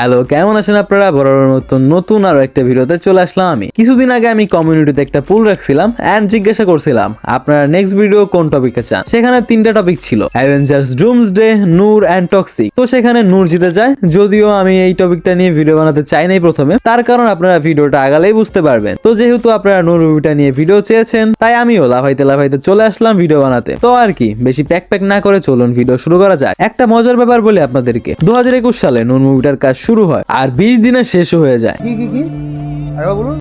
Hello, কেমন আছেন আপনারা? বরাবর মতন নতুন আরো একটা ভিডিওতে চলে আসলাম আমি। কিছুদিন আগে আমি কমিউনিটিতে একটা পোল রাখছিলাম এন্ড জিজ্ঞাসা করছিলাম আপনারা নেক্সট ভিডিও কোন টপিকে চান। সেখানে তিনটা টপিক ছিল, Avengers Doomsday, Noor and Toxic. তো সেখানে নূর জিতে যায়, যদিও আমি এই টপিকটা নিয়ে ভিডিও বানাতে চাই নাই প্রথমে, তার কারণ আপনারা ভিডিওটা আগালেই বুঝতে পারবেন। তো যেহেতু আপনারা নূর মুভিটা নিয়ে ভিডিও চেয়েছেন, তাই আমিও লাফাইতে লাফাইতে চলে আসলাম ভিডিও বানাতে। তো আর কি, বেশি প্যাক না করে চলুন ভিডিও শুরু করা যাক। একটা মজার ব্যাপার বলি আপনাদেরকে, 2021 সালে নূর মুভিটার কাজ শুরু হয় আর 20 দিনে শেষ হয়ে যায়।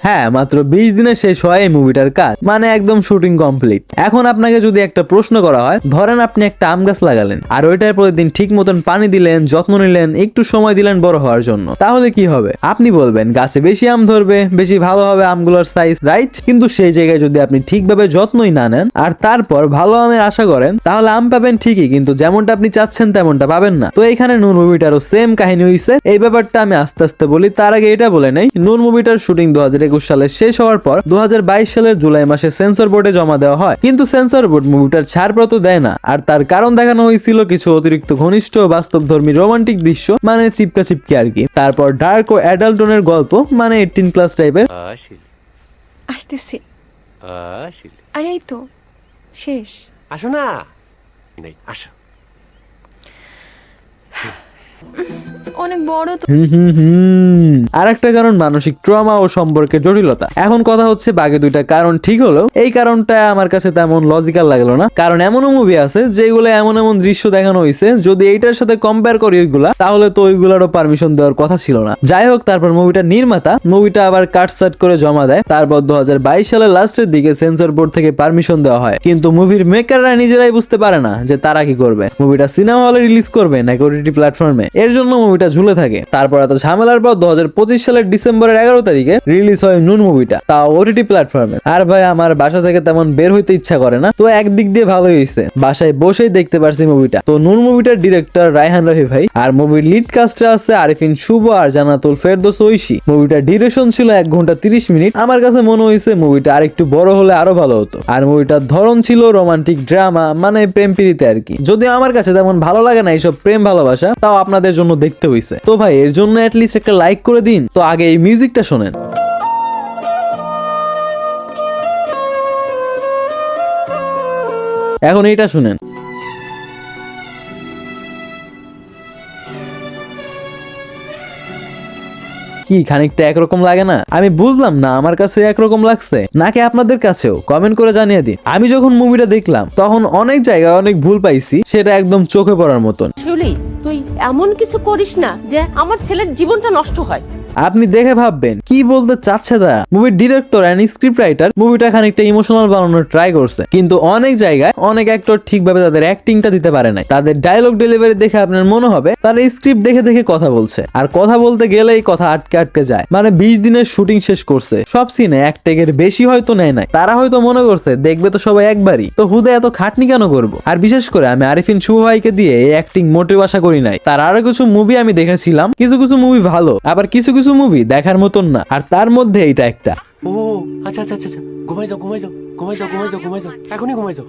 হ্যাঁ, মাত্র 20 দিনে শেষ হয় এই মুভিটার কাজ, মানে একদম শুটিং কমপ্লিট। এখন আপনাকে যদি একটা প্রশ্ন করা হয়, ধরেন আপনি একটা আম গাছ লাগালেন আর ওইটার প্রতিদিন ঠিক মতন পানি দিলেন, যত্ন নিলেন, একটু সময় দিলেন বড় হওয়ার জন্য, তাহলে কি হবে? আপনি বলবেন গাছে বেশি আম ধরবে, বেশি ভালো হবে আমগুলোর সাইজ, রাইট? কিন্তু সেই জায়গায় যদি আপনি ঠিকভাবে যত্নই না নেন আর তারপর ভালো আমের আশা করেন, তাহলে আম পাবেন ঠিকই, কিন্তু যেমনটা আপনি চাচ্ছেন তেমনটা পাবেন না। তো এখানে নূর মুভিটারও সেম কাহিনী হইছে। এই ব্যাপারটা আমি আস্তে আস্তে বলি, তার আগে এটা বলে নেই, নূর মুভিটার শুটিং 2021 সালে শেষ হওয়ার পর 2022 সালের জুলাই মাসে সেন্সর বোর্ডে জমা দেওয়া হয়, কিন্তু সেন্সর বোর্ড মুভিটার ছাড়পত্র দেয় না। আর তার কারণ দেখানো হয়েছিল কিছু অতিরিক্ত ঘনিষ্ঠ বাস্তবধর্মী রোমান্টিক দৃশ্য, মানে চিপকা চিপকি আর কি। তারপর ডার্ক ও অ্যাডাল্ট টোনের গল্প, মানে 18+ টাইপের। আসতেছি। আরে এই তো শেষ। আসো না, আসো। অনেক বড় তো। আর একটা কারণ মানসিক ট্রমা ও সম্পর্কের জটিলতা। এখন কথা হচ্ছে, বাকি দুইটা কারণ ঠিক হলো, এই কারণটা আমার কাছে তেমন লজিক্যাল লাগলো না। কারণ এমনও মুভি আছে যেগুলো এমন এমন দৃশ্য দেখানো হয়েছে, যদি এইটার সাথে কম্পেয়ার করি ওইগুলা, তাহলে তো ওইগুলারও পারমিশন দেওয়ার কথা ছিল না। যাই হোক, তারপর মুভিটার নির্মাতা মুভিটা আবার কাটসাট করে জমা দেয়। তারপর 2022 সালের লাস্টের দিকে সেন্সর বোর্ড থেকে পারমিশন দেওয়া হয়, কিন্তু মুভির মেকাররা নিজেরাই বুঝতে পারে না যে তারা কি করবে, মুভিটা সিনেমা হলে রিলিজ করবে নাকি ওটিটি প্ল্যাটফর্মে। এর জন্য মুভিটা ঝুলে থাকে। তারপর এত ঝামেলার পর 2025 সালের ডিসেম্বরের 11 তারিখে রিলিজ হয় নূর মুভিটা, তাও ওটিটি প্ল্যাটফর্মে। আর ভাই, আমার বাসা থেকে তেমন বের হইতে ইচ্ছা করে না, তো একদিক দিয়ে ভালোই হয়েছে, বাসায় বসেই দেখতে পারছি মুভিটা। তো নূর মুভিটার ডিরেক্টর রায়হান রাফি ভাই, আর মুভির লিড কাস্টে আছে আরিফিন শুভ আর জান্নাতুল ফেরদৌস ঐশী। মুভিটার ডিউরেশন ছিল 1 ঘন্টা 30 মিনিট। আমার কাছে মনে হয়েছে মুভিটা আরেকটু বড় হলে আরো ভালো হতো। আর মুভিটার ধরন ছিল রোমান্টিক ড্রামা, মানে প্রেম প্রীতি আর কি। যদিও আমার কাছে তেমন ভালো লাগে না এইসব প্রেম ভালোবাসা, তাও আপনাদের জন্য দেখতে হইছে। তো ভাই, এর জন্য অ্যাটলিস্ট একটা লাইক করে দিন। তো আগে এই মিউজিকটা শোনেন। এখন এইটা শুনেন। কি খানিকটা একরকম লাগে না? আমি বুঝলাম না আমার কাছে একরকম লাগছে নাকি আপনাদের কাছেও, কমেন্ট করে জানিয়ে দিন। আমি যখন মুভিটা দেখলাম তখন অনেক জায়গায় অনেক ভুল পাইছি, সেটা একদম চোখে পড়ার মতন। আসলেই তুই এমন কিছু করিস না যে আমার ছেলের জীবনটা নষ্ট হয়। আপনি দেখে ভাববেন কি বলতে চাচ্ছে তারা। মুভির ডিরেক্টর এন্ড স্ক্রিপ্ট রাইটার মুভিটা খানিকটা ইমোশনাল বানানোর ট্রাই করছে, কিন্তু অনেক জায়গায় অনেক অ্যাক্টর ঠিকভাবে তাদের অ্যাক্টিংটা দিতে পারে নাই। তাদের ডায়লগ ডেলিভারি দেখে আপনার মনে হবে তারা স্ক্রিপ্ট দেখে দেখে কথা বলছে, আর কথা বলতে গেলেই কথা আটকে আটকে যায়। মানে 20 দিনের শুটিং শেষ করছে, সব সিনে এক টেকের বেশি হয়তো নেয় নাই। তারা হয়তো মনে করছে দেখবে তো সবাই একবারই, তো হুদে এত খাটনি কেন করবো? আর বিশেষ করে আমি আরিফিন শুভ ভাইকে দিয়ে এই অ্যাক্টিং মোটেও আশা করি নাই। তার আরো কিছু মুভি আমি দেখেছিলাম, কিছু কিছু মুভি ভালো, আবার কিছু কিছু মুভি দেখার মতন না, আর তার মধ্যে এইটা একটা। ও আচ্ছা আচ্ছা আচ্ছা, ঘুমাই যাও ঘুমাই যাও ঘুমাই যাও ঘুমাই যাও ঘুমাই যাও, এখনই ঘুমাই যাও।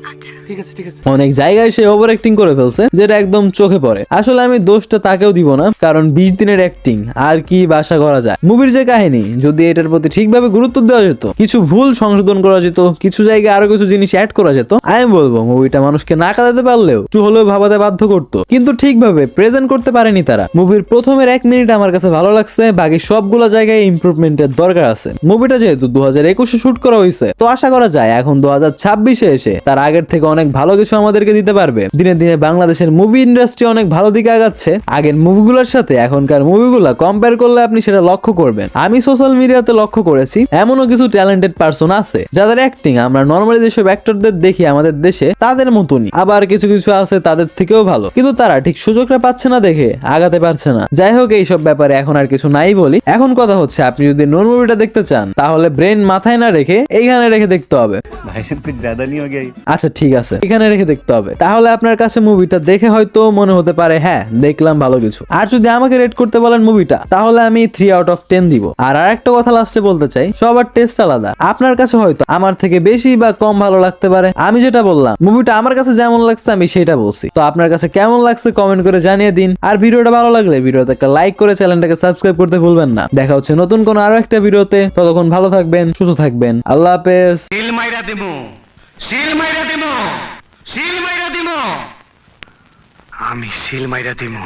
ঠিক আছে ঠিক আছে। অনেক জায়গায় সে ওভার অ্যাক্টিং করে ফেলছে, যেটা একদম চোখে পড়ে। আসলে আমি দোষটা তাকেও দিব না, কারণ 20 দিনের অ্যাক্টিং আর কি আশা করা যায়। মুভির যে কাহিনী, যদি এটার প্রতি ঠিকভাবে গুরুত্ব দেওয়া যেত, কিছু ভুল সংশোধন করা যেত, কিছু জায়গায় আরো কিছু জিনিস অ্যাড করা যেত, আমি বলবো মুভিটা মানুষকে না কাঁদাতে পারলেও একটু হলেও ভাবাতে বাধ্য করতো। কিন্তু ঠিকভাবে প্রেজেন্ট করতে পারেনি তারা। মুভির প্রথমের 1 মিনিট আমার কাছে ভালো লাগছে, বাকি সবগুলো জায়গায় ইমপ্রুভমেন্টের দরকার আছে। মুভিটা যেহেতু 2021 শুট করা হয়েছে, তো আশা করা যায় এখন 2026 এসে তার আগের থেকে অনেক ভালো কিছু আমাদেরকে দিতে পারবে। দিনে দিনে বাংলাদেশের মুভি ইন্ডাস্ট্রি অনেক ভালো দিকে আগাচ্ছে। আগের মুভিগুলোর সাথে এখনকার মুভিগুলো কম্পেয়ার করলে আপনি সেটা লক্ষ্য করবেন। আমি সোশ্যাল মিডিয়াতে লক্ষ্য করেছি এমনও কিছু ট্যালেন্টেড পারসন আছে যাদের অ্যাক্টিং আমরা নর্মালি যেসব অ্যাক্টরদের দেখি আমাদের দেশে তাদের মতনই, আবার কিছু কিছু আছে তাদের থেকেও ভালো, কিন্তু তারা ঠিক সুযোগটা পাচ্ছে না দেখে আগাতে পারছে না। যাই হোক, এইসব ব্যাপারে এখন আর কিছু নাই বলি। এখন কথা হচ্ছে, আপনি যদি নূর মুভিটা দেখতে চান তাহলে ব্রেন মাথায় না রেখে এইখানে রেখে দেখতে হবে। भाई साहब कुछ ज्यादा नहीं हो गया ये? আচ্ছা ঠিক আছে, এখানে রেখে দেখতে হবে। তাহলে আপনার কাছে মুভিটা দেখে হয়তো মনে হতে পারে হ্যাঁ দেখলাম ভালো কিছু। আর যদি আমাকে রেট করতে বলেন মুভিটা, তাহলে আমি 3 আউট অফ 10 দিব। আর আরেকটা কথা লাস্টে বলতে চাই, সবার টেস্ট আলাদা। আপনার কাছে হয়তো আমার থেকে বেশি বা কম ভালো লাগতে পারে। আমি যেটা বললাম, মুভিটা আমার কাছে যেমন লাগছে আমি সেটা বলছি। তো আপনার কাছে কেমন লাগছে কমেন্ট করে জানিয়ে দিন। আর ভিডিওটা ভালো লাগলে ভিডিওতে একটা লাইক করে চ্যানেলটাকে সাবস্ক্রাইব করতে ভুলবেন না। দেখা হচ্ছে নতুন কোনো আরো একটা ভিডিওতে। ততক্ষণ ভালো থাকবেন, সুস্থ থাকবেন। আল্লাহ হাফেজ। শিল মাইরা দিমু, শিল মাইরা দিমু, শিল মাইরা দিমু, আমি শিল মাইরা দিমু।